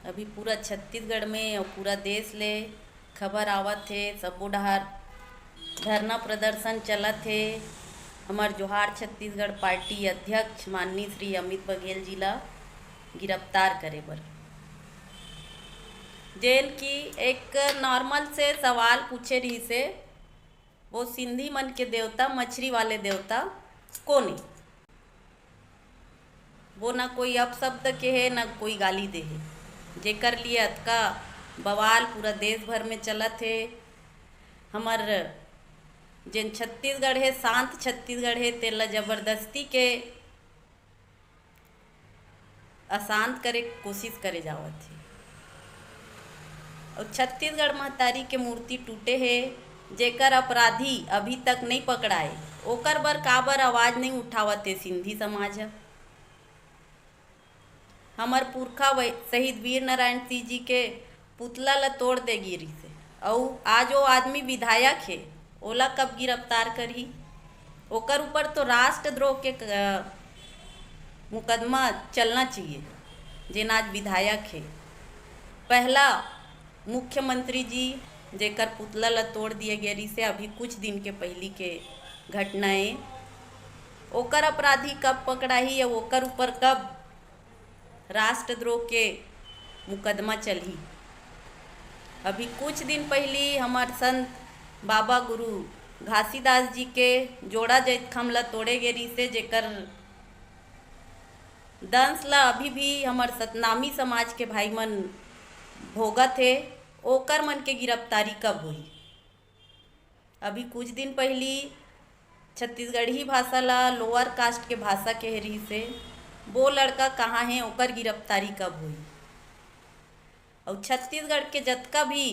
अभी पूरा छत्तीसगढ़ में और पूरा देश ले खबर आवत थे। सब्बो डहर धरना प्रदर्शन चलत थे। हमार जोहार छत्तीसगढ़ पार्टी अध्यक्ष माननीय श्री अमित बघेल जी ला गिरफ्तार करे बर, जेन की एक नॉर्मल से सवाल पूछे रही से वो सिंधी मन के देवता मछरी वाले देवता कोनी, वो ना कोई अपशब्द के है ना कोई गाली दे है, जेकर लिए अतका बवाल पूरा देश भर में चलत है। हमार जिन छत्तीसगढ़ है शांत छत्तीसगढ़ है तेला जबरदस्ती के अशांत करे कोशिश करे जावत है। और छत्तीसगढ़ महतारी के मूर्ति टूटे है, जेकर अपराधी अभी तक नहीं पकड़ाए, ओकर बर काबर आवाज नहीं उठावत है सिंधी समाज। हमार पुरखा शहीद वीर नारायण सिंह जी के पुतला ला तोड़ दे गिरी से, और आज वो आदमी विधायक है, ओला कब गिरफ्तार करही? ओकर ऊपर तो राष्ट्रद्रोह के मुकदमा चलना चाहिए, जेन आज विधायक है। पहला मुख्यमंत्री जी जेकर पुतला ला तोड़ दिए गेरी से अभी कुछ दिन के पहली के घटनाएं, ओकर अपराधी कब पकड़ाही या ओकर ऊपर कब राष्ट्रद्रोह के मुकदमा चलही? अभी कुछ दिन पहली हमार संत बाबा गुरु घासीदास जी के जोड़ा जैतखम ला तोड़े गेरी से, जेकर दंश ला अभी भी हमार सतनामी समाज के भाई मन भोगत है। ओकर मन के गिरफ्तारी कब हुई? अभी कुछ दिन पहली छत्तीसगढ़ी भाषा ला लोअर कास्ट के भाषा कह रही से, वो लड़का कहाँ है, ओकर गिरफ्तारी कब हुई? और छत्तीसगढ़ के जतका भी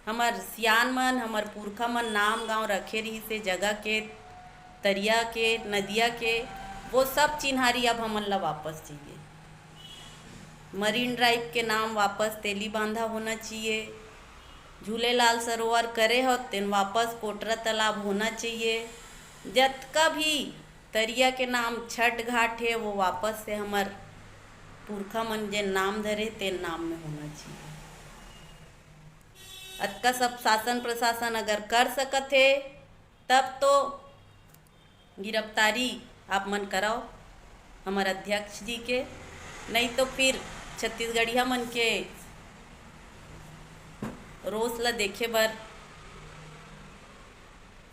हमार सियान मन हमार पुरखा मन नाम गांव रखे रही से, जगह के तरिया के नदिया के, वो सब चिन्हारी अब हमन ला वापस चाहिए। मरीन ड्राइव के नाम वापस तेली बांधा होना चाहिए, झूलेलाल सरोवर करे हो तेन वापस कोटरा तालाब होना चाहिए, जतका भी तरिया के नाम छठ घाट है वो वापस से हमार पुरखा मन जे नाम धरे तेन नाम में होना चाहिए। अतका सब शासन प्रशासन अगर कर सकत है तब तो गिरफ्तारी आप मन कराओ हमार अध्यक्ष जी के, नहीं तो फिर छत्तीसगढ़िया मन के रोज ला देखे बर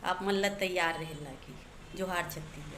आप मन ला तैयार रहे लागी। जोहार छत्तीसगढ़।